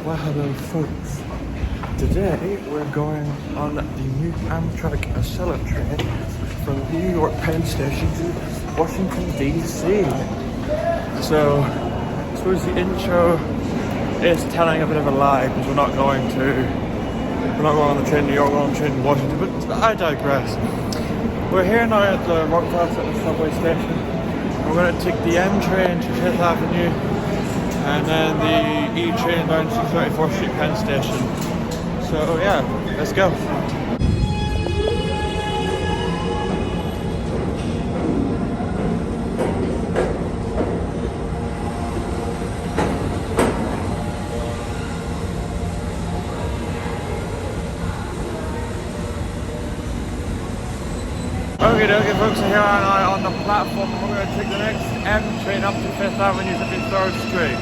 Well, hello folks. Today we're going on the new Amtrak Acela train from New York Penn Station to Washington DC. So I suppose the intro is telling a bit of a lie because we're not going on the train to New York, we're on the train to Washington, but I digress. We're here now at the Rockefeller Center subway station. We're going to take the M train to Fifth Avenue and then the E train down to 34th Street Penn Station. So yeah, let's go. Okay folks, so here I am on the platform. We're going to take the next M train up to Fifth Avenue to 53rd Street.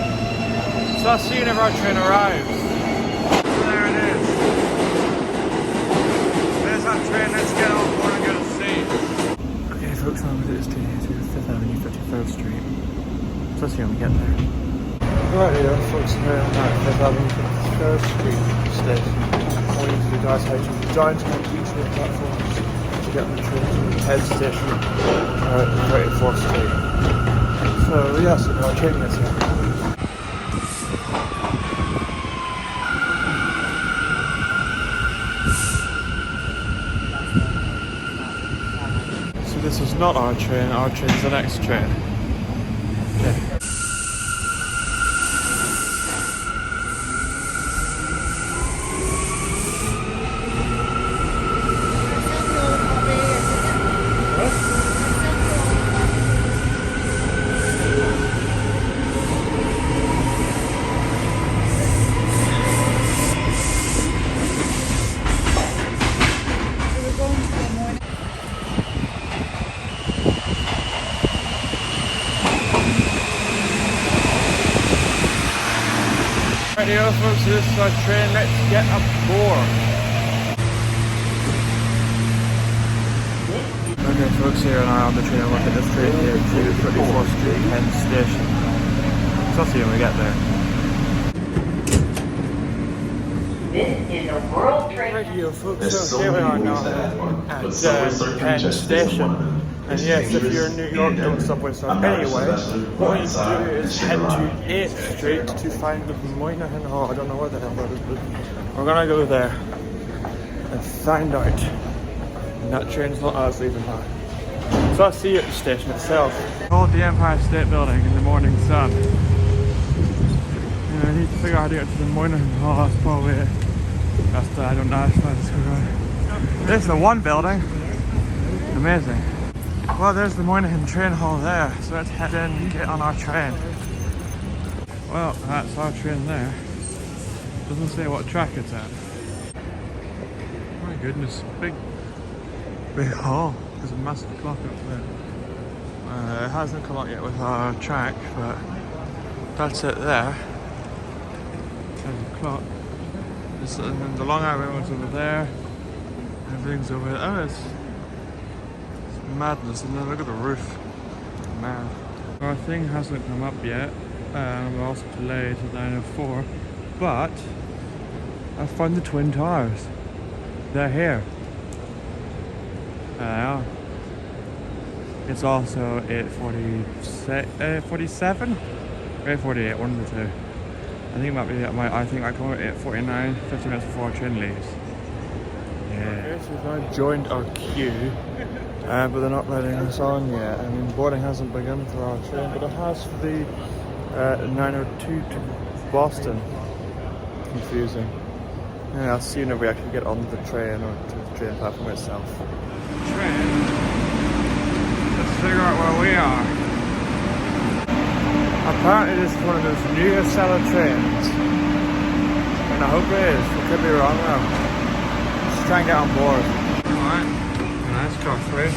So I'll see you whenever our train arrives. So there it is. There's that train, let's get on board and go to see. Okay folks, I'm going to take this train here to Fifth Avenue, 53rd Street. So let's see when we get there. Right here folks, here I'm at Fifth Avenue, 53rd Street station. All you need to do guys, how to join to each of the platforms. Get on the train to Penn Station at 34th Street. So yeah, so our train gets here. So this is not our train's the next train. Okay. Rightio folks, this is our train, let's get aboard. Okay folks, here and I on the train, I'll look at this train here to 34th Street Penn Station. So I'll see you when we get there. This is a world train. Rightio folks, so here we are now at Penn Station. And yes, if you're in New York, don't subway stop anyway. What you need to do is head to 8th Street to find the Moynihan Hall. I don't know where the hell that is, but we're gonna go there and find out. And that train's not us leaving now. So I'll see you at the station itself. Called the Empire State Building in the morning sun. And I need to figure out how to get to the Moynihan Hall. That's probably it. I don't know. Let's go around. There's the one building. Amazing. Well, there's the Moynihan train hall there, so let's head in and get on our train. Well, that's our train there. Doesn't say what track it's at. My goodness, big hall. There's a massive clock up there. It hasn't come up yet with our track, but that's it there. There's the clock. And then the Long Island one's over there. Everything's over there. Oh, it's madness, and then look at the roof. Man. Our thing hasn't come up yet. We're also delayed to 9:04. But I found the Twin Towers. They're here. There they are. It's also 8:47 or 8:48, one of the two. I think it might be. I think I call it 8:49, 50 minutes before our train leaves. Yeah. Okay, so we've now joined our queue. But they're not letting us on yet. I mean, boarding hasn't begun for our train, but it has for the 9:02 to Boston. Confusing. Yeah, I'll see you whenever we actually get on the train or to the train platform itself. Train. Let's figure out where we are. Apparently this is one of those new Acela trains. And I hope it is. I could be wrong though. Let's try and get on board. Alright. Nice crossway.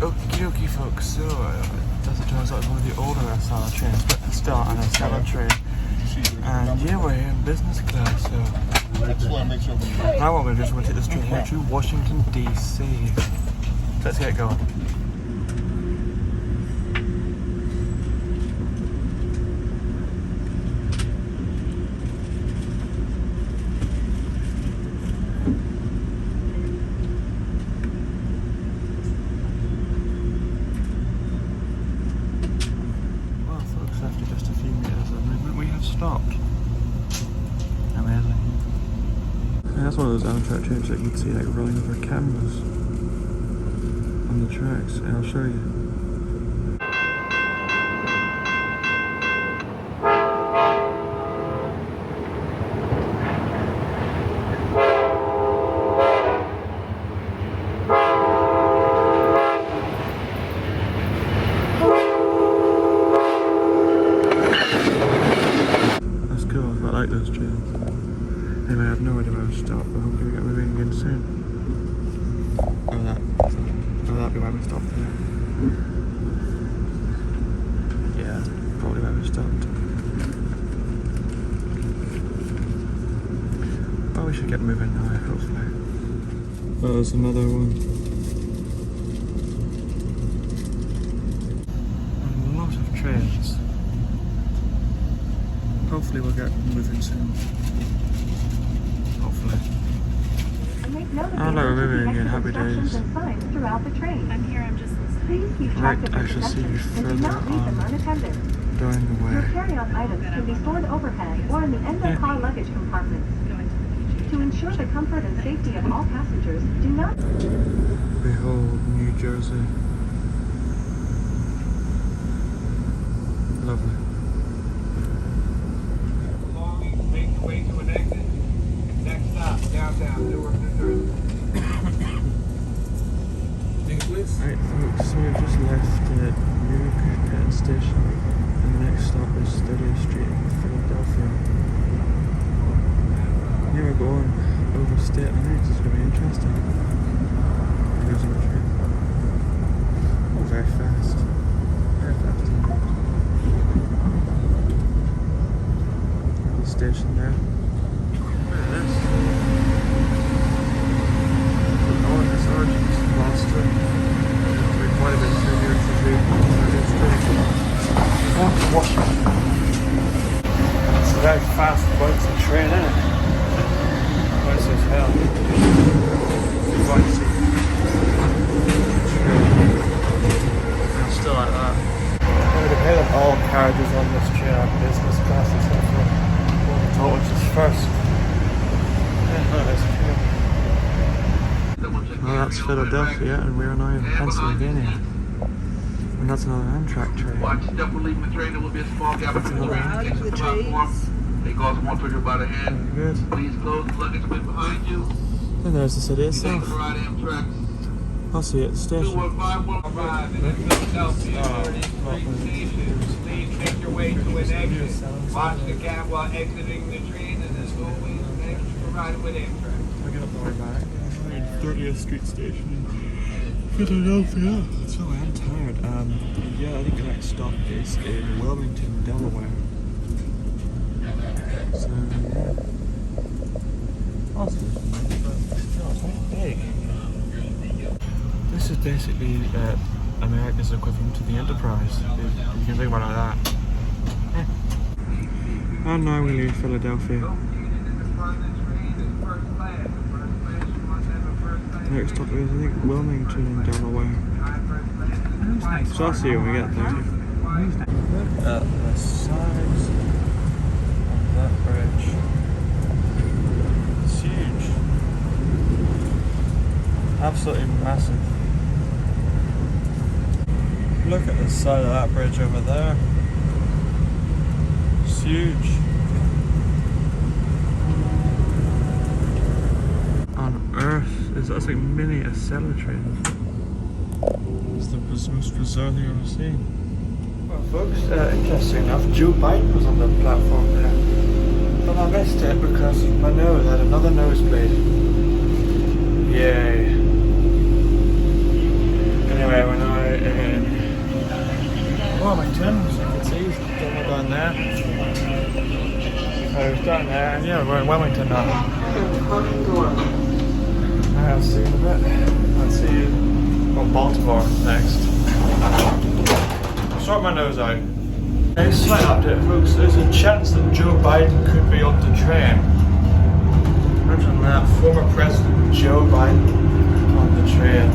Okie dokie folks, so as it turns out it's one of the older Acela trains, but still an Acela train. And yeah, we're here in business class, so now what we're going to do is we'll take this train here to Washington DC. Let's get going. that's one of those Amtrak trains that you can see like rolling over cameras on the tracks, and I'll show you. That's cool, I like those trains. Anyway, I have no idea where I'll stop, but hopefully we get moving again soon. That'll be where we stopped there. Yeah, probably where we stopped. Well, we should get moving now, hopefully. Oh, there's another one. A lot of trains. Hopefully we'll get moving soon. Hopefully. Hello, we're moving again. Happy days. I'm here, I'm just listening. Right, I shall see you further on down the way. Your carry-on items can be stored overhead or in the end of car luggage compartments. To ensure the comfort and safety of all passengers, do not... Behold, New Jersey. Lovely. Make your way to an exit. Next stop, downtown Newark, New Jersey. Next, please. Right, folks, so we've just left the Newark Penn Station, and the next stop is 30th Street in Philadelphia. Here we're going over state lines. It's going to be interesting. Losing the train. Oh, very fast. Very fast indeed. The station there. Look at this. Oh, this Origins Boston. It'll be quite a bit through here to do. Washington. It's a very fast boating train, isn't it? Close as hell. You might see. And still like that. I would have hailed all carriages on this train are business class except for one we thought was just first. Yeah, that is cool. Well, that's Philadelphia, and we're now in Pennsylvania. And that's another Amtrak train. Watch, step will leave the train. There will be a small gap between the train and the platform. They cause one trigger by the hand. Very good. Please close the luggage bin behind you. And there's the city itself. Take the ride Amtrak. I'll see you at the station. 2151 arrived in Philadelphia. 33 stations. Please make your way to an exit. Watch the gap while exiting the train, and as always, thank you for riding with Amtrak. I'll get up the way back. 30th Street Station in Philadelphia. So I'm tired. Yeah, I think the next stop is in Wilmington, Delaware. So yeah. Awesome. But still, it's not big. This is basically America's equivalent to the Enterprise. You can think about it like that. Yeah. And now we leave Philadelphia. Next stop is, I think, Wilmington in Delaware. So I'll see you when we get there. Look at the size of that bridge. It's huge. Absolutely massive. Look at the side of that bridge over there. It's huge. On Earth, that's like mini Acela train. It's the most bizarre thing I've ever seen. Well, folks, interesting enough, Joe Biden was on the platform there. But I missed it because my nose had another nosebleed. Yay. Anyway, we're now in Wilmington, as you can see, it's down there. So it's down there, and yeah, we're in Wilmington now. I'll see you in a bit. I'll see you on Baltimore next. I'll sort my nose out. A slight update, folks. There's a chance that Joe Biden could be on the train. Imagine that, former President Joe Biden on the train.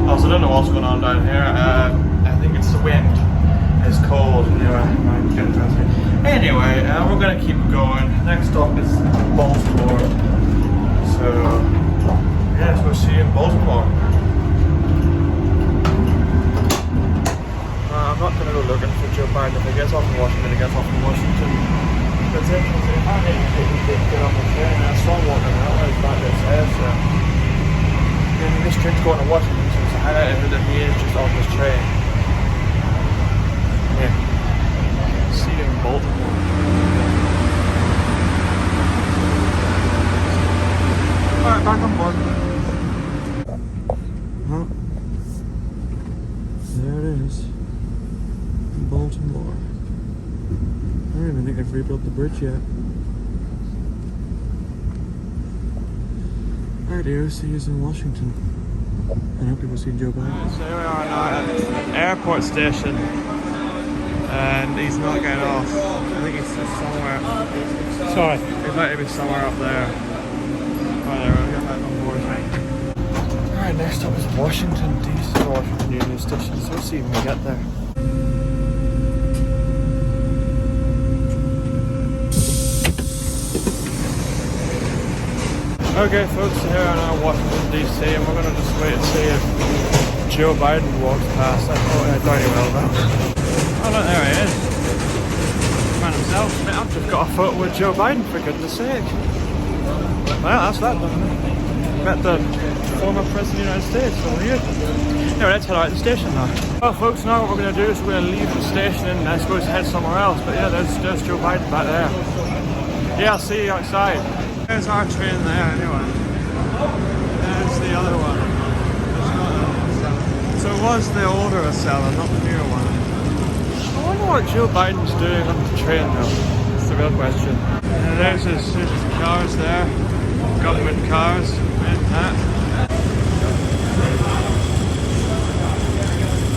Also, I don't know what's going on down here. I think it's the wind. It's cold. Anyway, we're going to keep going. Next stop is Baltimore. So, yes, we'll see you in Baltimore. I'm not going to go looking for Joe Biden. If he gets off in Washington, he gets off in Washington. But then, if I get off the train, I saw him walking out, I was back to his head, so. Yeah, this train's going to Washington, so it's highlighted that he is just off this train. Yeah. See you in Baltimore. Alright, back on board. Huh? There it is. Baltimore. I don't even think they've rebuilt the bridge yet. Alright, dear, see you in Washington. I hope people see Joe Biden. So here we are now at the airport station. And he's not getting off. I think he's somewhere. Sorry. He's likely to be somewhere up there. Alright, there, we'll get back on board. Alright, next up is Washington DC, Washington Union Station. So we'll see when we get there. Okay folks, so here I am in Washington DC and we're going to just wait and see if Joe Biden walks past. I doubt he will though. Oh look, there he is. Man himself. I've just got a photo with Joe Biden, for goodness sake. Well, that's that done. Met the former President of the United States, so weird. Anyway, let's head out to the station now. Well folks, now what we're going to do is we're going to leave the station and I suppose head somewhere else. But yeah, there's Joe Biden back there. Yeah, I'll see you outside. There's our train there anyway. There's the other one. So it was the older Acela, not the newer one. I wonder what Joe Biden's doing on the train though. That's the real question. And there's his cars there. Government cars. And that.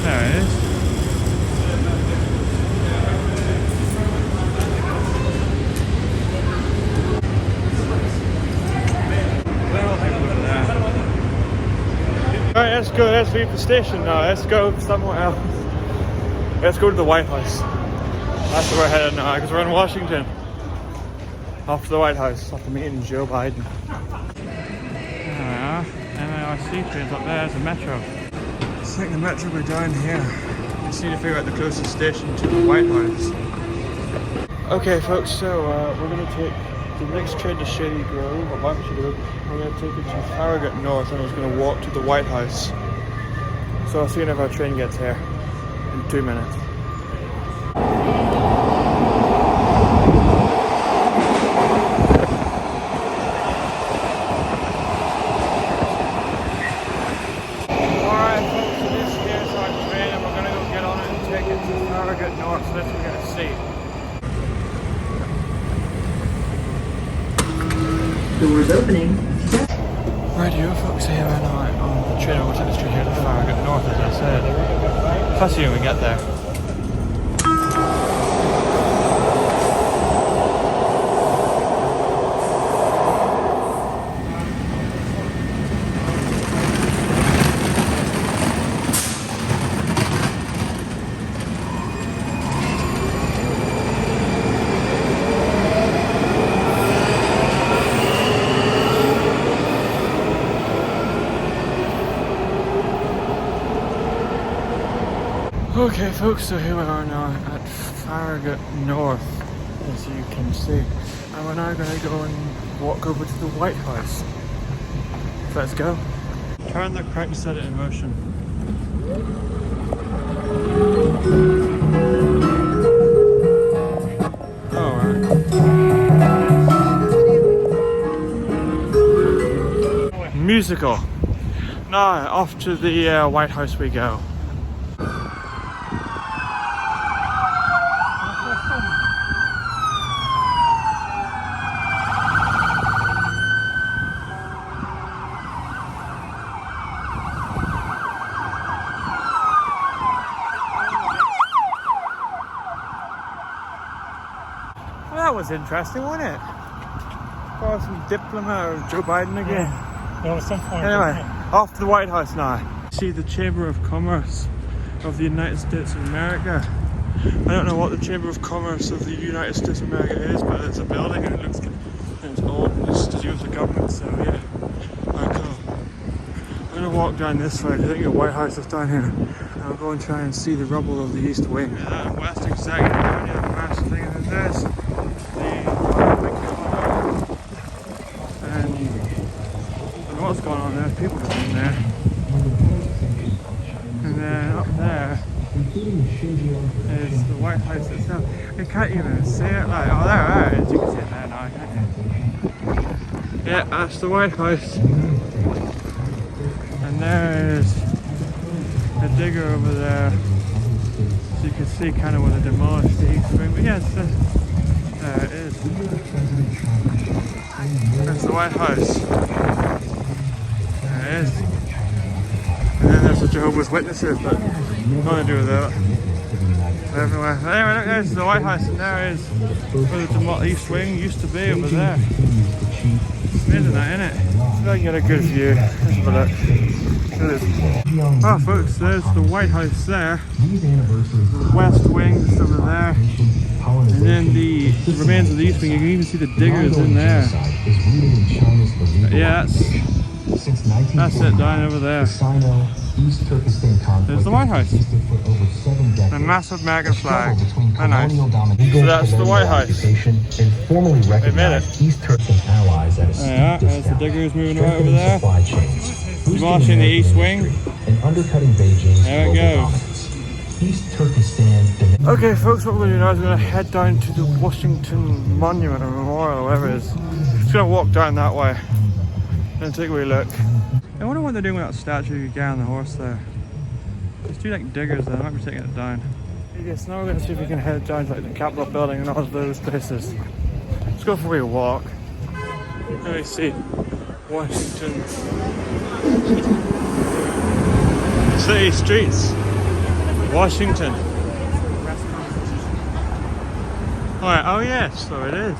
There it is. Alright, let's go, let's leave the station now, let's go somewhere else. Let's go to the White House. That's where we're headed now, because we're in Washington. Off to the White House, after meeting Joe Biden. There we are, MARC trains up there, there's the metro. I think the metro will be down here. Just need to figure out the closest station to the White House. Okay folks, so we're going to take the next train to Shady Grove, or Market Grove. We're going to take it to Farragut North and we're going to walk to the White House. So I'll see you if our train gets here in 2 minutes. Alright folks, so this here's our train and we're going to go get on it and take it to Farragut North, so that's what we're going to see. Doors opening. Radio folks, here and I on the train over to the street here to Farragut North, as I said. I'll see you when we get there. Okay folks, so here we are now at Farragut North, as you can see. And we're now going to go and walk over to the White House. Let's go. Turn the crank and set it in motion. Oh, musical. Now, off to the White House we go. That was interesting, wasn't it? Oh, some diplomat or Joe Biden again. There was some point. Anyway, off to the White House now. See the Chamber of Commerce of the United States of America. I don't know what the Chamber of Commerce of the United States of America is, but it's a building and it looks good. And it's old and it's to do with the government, so yeah. Alright, cool. I'm gonna walk down this way. I think the White House is down here. And I'll go and try and see the rubble of the East Wing. Yeah, that West Executive area, the massive thing, and there's what's going on there, people in there. And then up there is the White House itself. You can't even see it, like, oh there it is, you can see it there now, can't you? Yeah, that's the White House. And there is a digger over there. So you can see kind of where they demolished the East Wing. But yeah, there it is. There's the White House. There it is. And then there's the Jehovah's Witnesses, but nothing to do with that. Everywhere. Anyway, look, there's the White House, and there is where the East Wing used to be over there. It's amazing that, isn't it? So I can get a good view. Let's have a look. Oh, folks, there's the White House there. The West Wing is over there. And then the remains of the East Wing, you can even see the diggers in there. Yeah, that's it down over there. There's the White House. The massive American flag. I know. So that's the White House. They made it. Yeah, there's the diggers moving right over there. Demolishing the East Wing. There it goes. Okay folks, what we're going to do now is we're going to head down to the Washington Monument or Memorial or whatever it is. Just going to walk down that way and take a wee look. I wonder what they're doing with that statue of the guy on the horse there. There's two like diggers there, I might be taking it down. Yes, now we're going to see if we can head down to like the Capitol building and all of those places. Let's go for a wee walk. Let me see. Washington City streets. Washington. Alright, oh yes, so it is.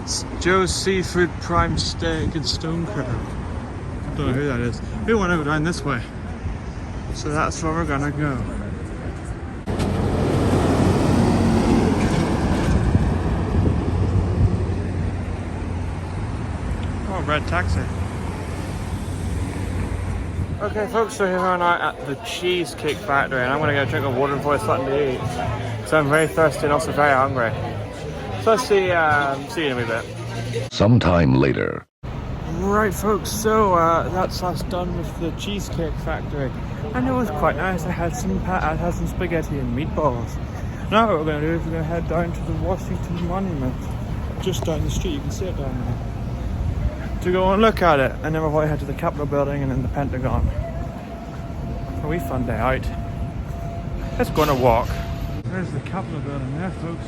It's Joe's Seafood Prime Steak and Stone Crab. Don't know who that is. We want to go down this way. So that's where we're gonna go. Oh, red taxi. Okay folks, so here we are now at the Cheesecake Factory and I'm going to get a drink of water before I start to eat. So I'm very thirsty and also very hungry. So let's see you in a wee bit. Sometime later. Right folks, so that's us done with the Cheesecake Factory. And it was quite nice. I had some spaghetti and meatballs. Now what we're going to do is we're going to head down to the Washington Monument. Just down the street, you can see it down there. To go and look at it, and then we'll probably head to the Capitol building and then the Pentagon. A wee fun day out. Let's go on a walk. There's the Capitol building there, folks.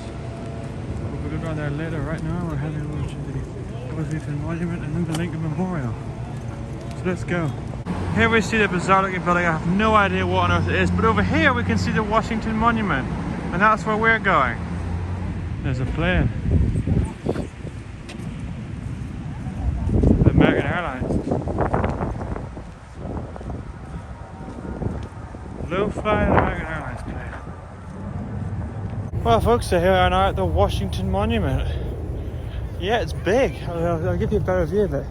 We'll go down there later. Right now we're heading over to the Washington Monument and then the Lincoln Memorial. So let's go. Here we see the bizarre looking building. I have no idea what on earth it is, but over here we can see the Washington Monument, and that's where we're going. There's a plane. American Airlines. Low flying American Airlines plane. Well folks, so here we are now at the Washington Monument. Yeah, it's big. I'll give you a better view of it.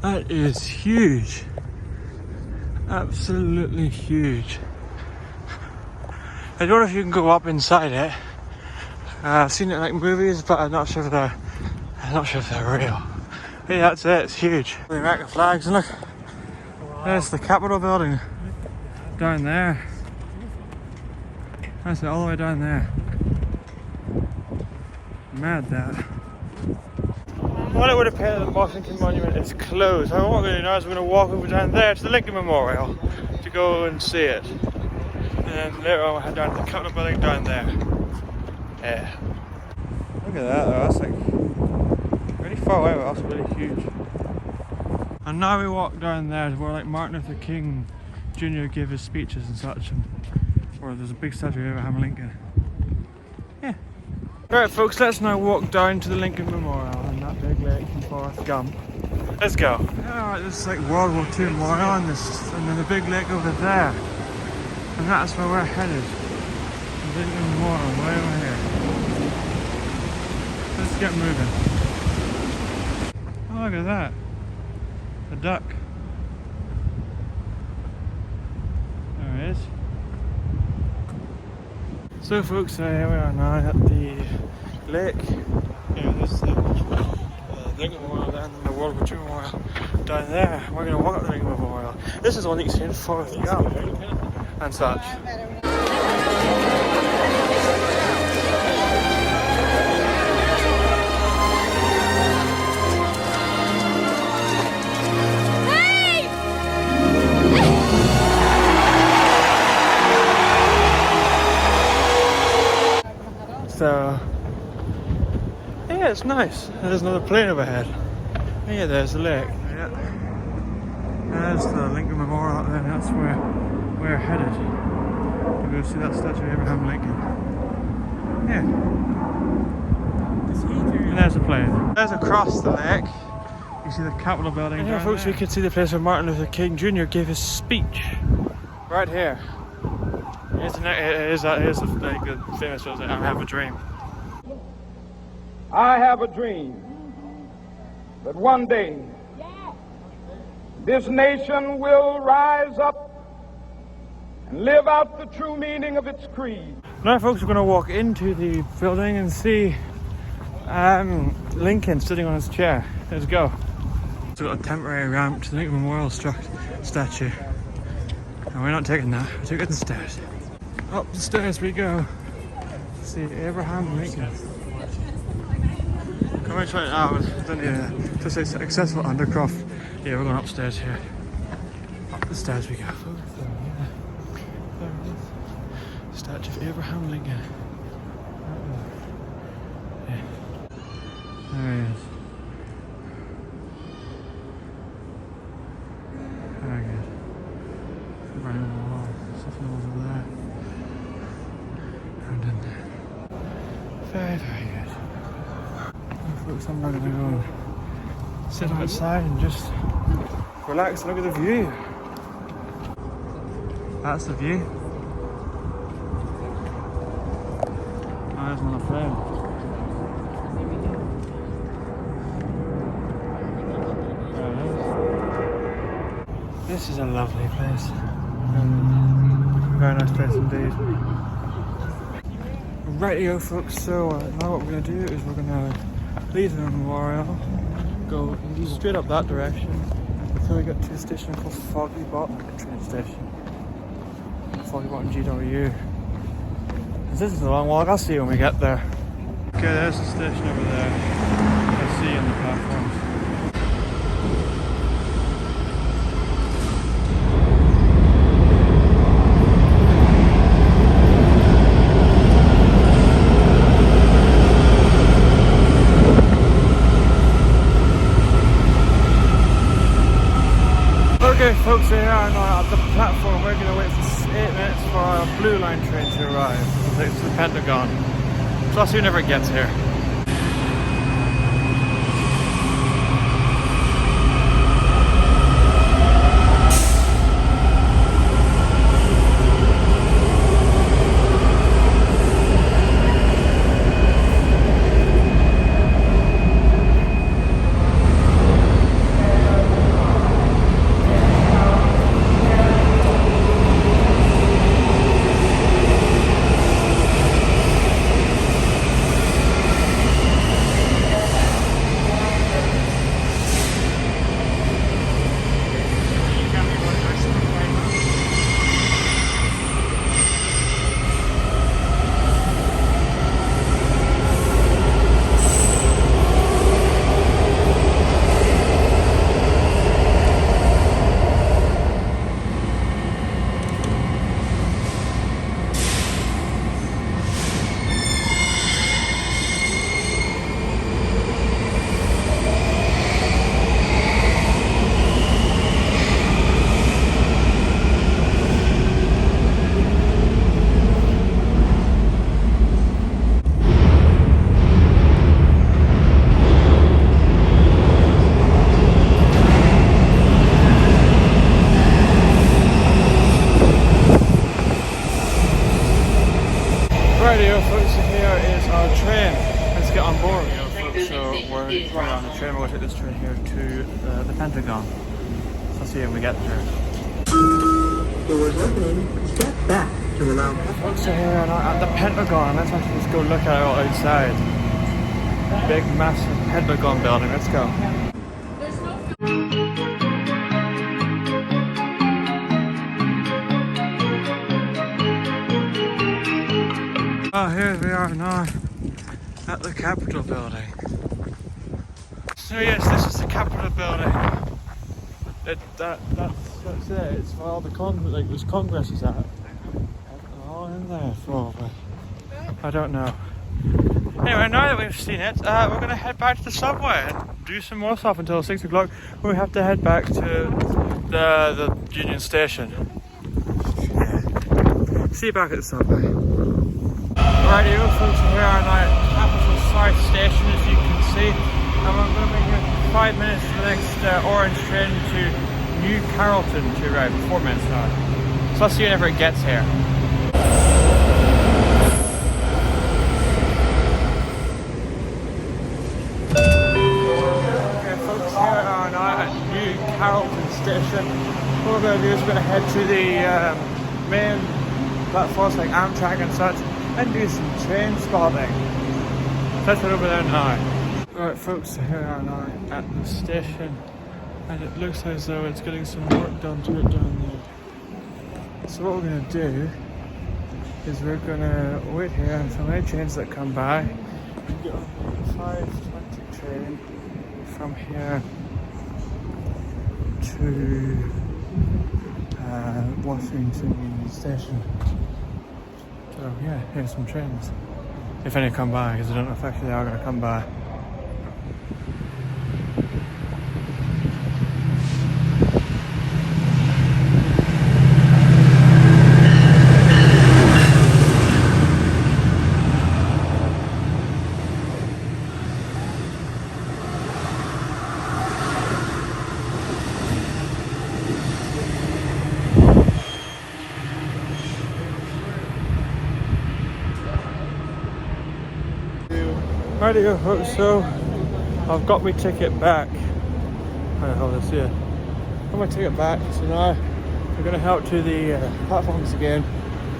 That is huge. Absolutely huge. I don't know if you can go up inside it. I've seen it in like movies, but I'm not sure if they're real. Yeah, that's it, it's huge. The American flags, and look, there's the Capitol building down there. That's it, all the way down there. Mad that. Well, it would appear that the Washington Monument is closed. However, what we're going to do now is we're going to walk over down there to the Lincoln Memorial to go and see it. And then later on we'll head down to the Capitol building down there. Yeah. Look at that though, that's like really far away, but also really huge. And now we walk down there where like Martin Luther King Jr. gave his speeches and such, and where there's a big statue of Abraham Lincoln. Yeah. Alright folks, let's now walk down to the Lincoln Memorial and that big lake from Forrest Gump. Let's go. Alright, this is like World War II Memorial and then the big lake over there. And that's where we're headed. Lincoln Memorial way over here. Let's get moving. Oh, look at that. A duck. There it is. So folks, here we are now at the lake. Yeah, this is the Lincoln Memorial down and the World War II Memorial down there. We're going to walk up the Lincoln Memorial. This is the one that you see in Forrest Gump and such. So, yeah, it's nice. There's another plane overhead. Yeah, there's the lake. Yeah. There's the Lincoln Memorial up there. That's where we're headed. We're going to see that statue of Abraham Lincoln. Yeah. And there's the plane. There's across the lake. You see the Capitol building. And here, folks, we can see the place where Martin Luther King Jr. gave his speech. Right here. It is like the famous was I have a dream. I have a dream that one day this nation will rise up and live out the true meaning of its creed. Now folks, we're going to walk into the building and see Lincoln sitting on his chair. Let's go. It's got a temporary ramp to the Lincoln Memorial statue. And we're not taking that, we're taking the stairs. Up the stairs we go. See Abraham Lincoln. Come on, try it out. Just say accessible Undercroft. Yeah, we're going upstairs here. Up the stairs we go. There it is. Statue of Abraham Lincoln. Yeah. There he is. Very good. Right on the wall. Something over there. And in there. Very, very good. Folks, I'm now going to go and sit outside and just relax and look at the view. That's the view. Oh, there's another plane. There it is. This is a lovely place. Very nice place indeed. Rightio folks, so now what we're going to do is we're going to leave the memorial, go straight up that direction until we get to a station called Foggy Bottom train station. Foggy Bottom GW. This is a long walk, I'll see you when we get there. Okay, there's the station over there. I'll see you on the platforms. Okay folks, here we are now at the platform. We're going to wait for 8 minutes for our Blue Line train to arrive. It'll take us to the Pentagon. So I'll see you whenever it gets here. we're on the train. We're going to take this train here to the Pentagon. So I'll see you when we get there. Doors opening. Step back to allow. Folks are here at the Pentagon. Let's actually just go look at it outside. Big, massive Pentagon building. Let's go. Oh, here we are now at the Capitol building. So yes, this is the Capitol building. That's it. It's where all the there's congresses at. All in there probably. I don't know. Anyway, now that we've seen it, we're going to head back to the subway and do some more stuff until 6 o'clock. We have to head back to the Union Station. Yeah. See you back at the subway. Rightio, folks, we are now at Capitol South Station, as you can see, and we're going to be here for 5 minutes for the next orange train to New Carrollton to arrive. 4 minutes now. So I'll see you whenever it gets here. Okay, folks, here are now at New Carrollton Station. What we're going to do is we're going to head to the main platforms like Amtrak and such, and do some train spotting. Let's head over there now. Alright folks, so here we are now at the station, and it looks as though it's getting some work done to it down there. So what we're going to do is we're going to wait here until any trains that come by and get on the 5:20 train from here to Washington Station. So yeah, here's some trains. If any come by, because I don't know if actually they are going to come by. Rightio folks, so I've got my ticket back. How the hell is this here? Got my ticket back, so now we're going to head out to the platforms again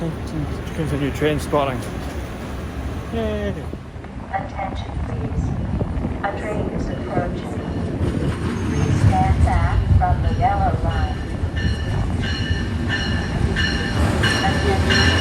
and to continue train spotting. Yay! Attention please. A train is approaching. Please stand back from the yellow line. Attention.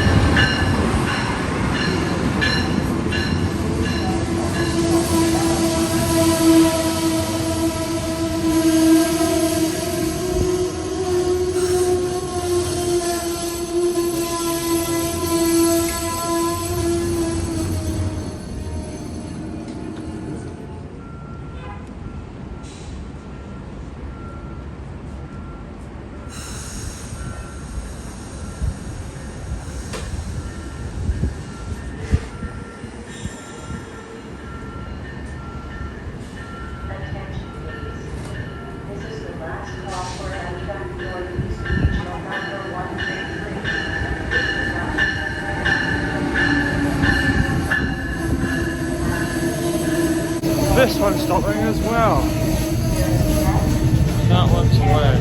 This one's stopping as well. That one's away.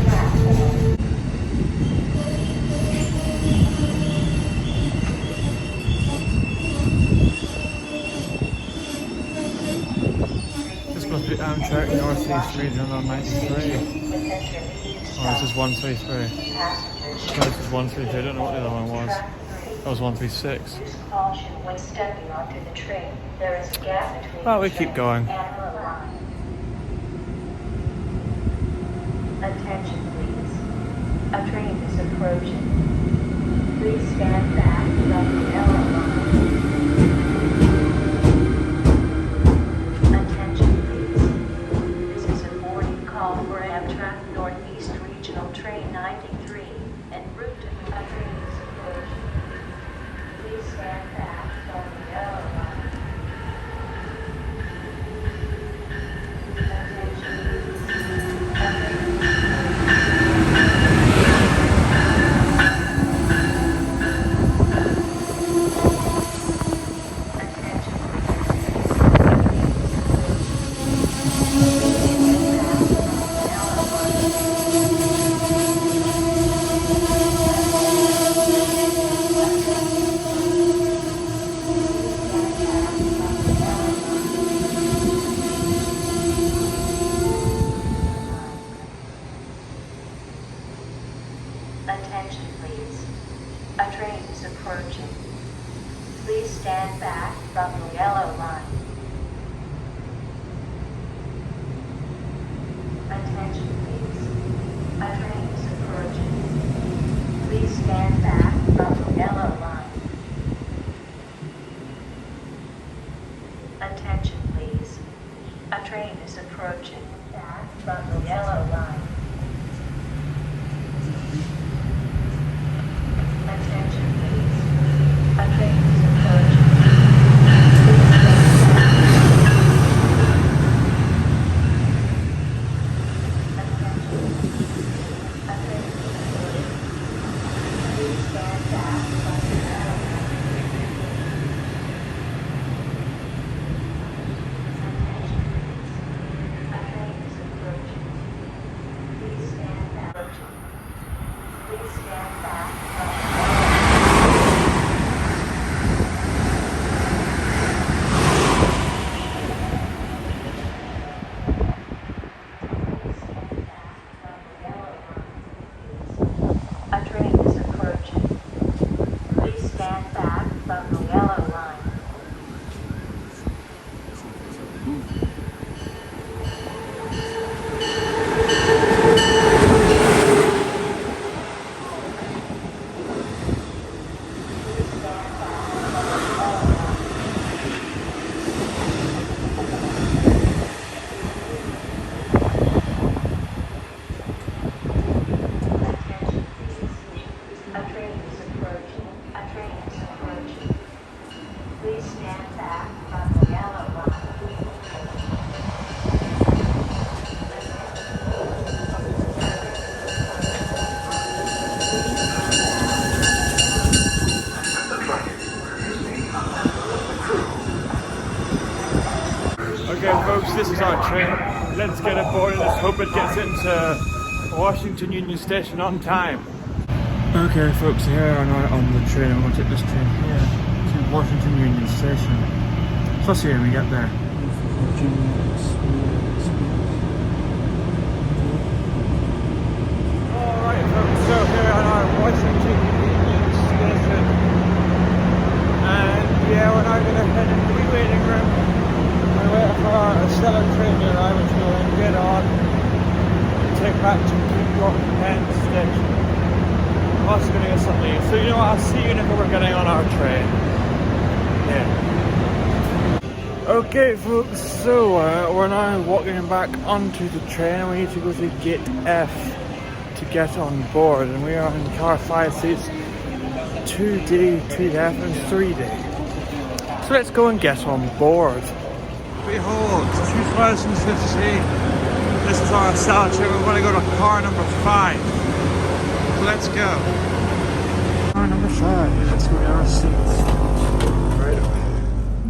This must be Amtrak Northeast Regional on 93. Oh, this is 133. No, this is 133. I don't know what the other one was. That was 136. Use caution when stepping onto the train. There is a gap between Well, we the keep train going. and the line. Attention please. A train is approaching. Please stand back from the yellow line. Attention please. This is a morning call for Amtrak Northeast Regional Train 93 en route to a train is approaching. Please stand back from the yellow line. stand back from the yellow line. Attention please. A train is approaching. Please stand back from the yellow line. Attention please. A train is approaching. Back from the yellow line. Attention please. A train is approaching. Please stand back from the yellow A train is approaching. Please stand back from the yellow line. A train is approaching. A train is approaching. Please stand back from the yellow line. Okay folks, this is our train. Let's get aboard and let's hope it gets into Washington Union Station on time. Okay folks, here are now on the train. I'm going to take this train here to Washington Union Station. So let's see how we get there. Alright folks, so here on our Washington Union Station. And yeah, we're now going to head into the waiting room. We're waiting for our Acela train to arrive, which we'll then get on and take back to New York Penn Station. That's going to get something. So you know what, I'll see you whenever we're getting on our train. Yeah. Okay folks, so we're now walking back onto the train. We need to go to gate F to get on board. And we are in car 5 seats, 2D, 2F and 3D. So let's go and get on board. Behold, 2015. This is our Acela train. We're going to go to car number 5. Let's go. Car number 5. Let's go to our seats. Right away.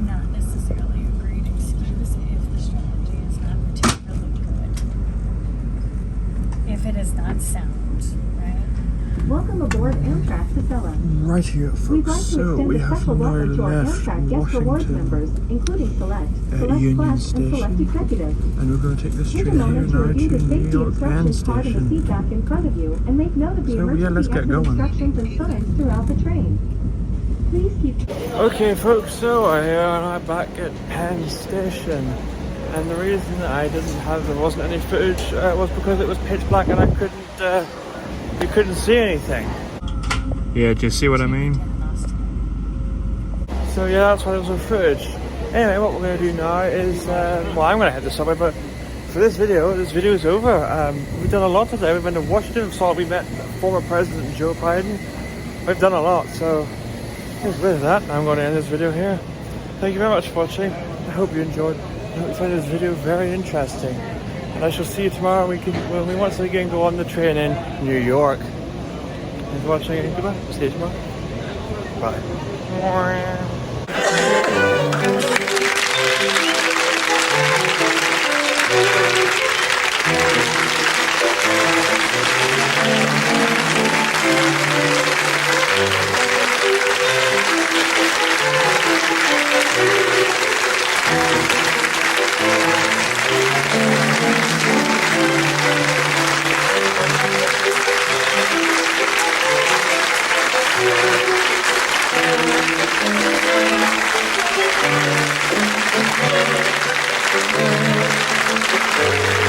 Not necessarily a great excuse if the strategy is not particularly good. If it is not sound, right? Welcome aboard Amtrak Acela. Right here, We'd folks. like to So extend we a have special now welcome to our left Amtrak Guest Rewards members, Washington including Select, Select Union Plus, and Select Station. Executive. and we're going to take this Take train a here moment to now review to the New safety York Penn instructions card in the Station. seat back in front of you and make note of the So, yeah, emergency let's get exit going. instructions and signs throughout the train. Please keep... Okay folks, so here I'm now back at Penn Station. And the reason that there wasn't any footage was because it was pitch black and you couldn't see anything. Yeah, do you see what I mean? So yeah, that's why there was no footage. Anyway, what we're going to do now is, well, I'm going to head to somewhere, but for this video is over. We've done a lot today. We've been to Washington, we met former President Joe Biden. We've done a lot, so with that, I'm going to end this video here. Thank you very much for watching. I hope you enjoyed. I hope you find this video very interesting. And I shall see you tomorrow when we once again go on the train in New York. Thanks for watching and goodbye. See you tomorrow. Bye. Thank you. Thank you.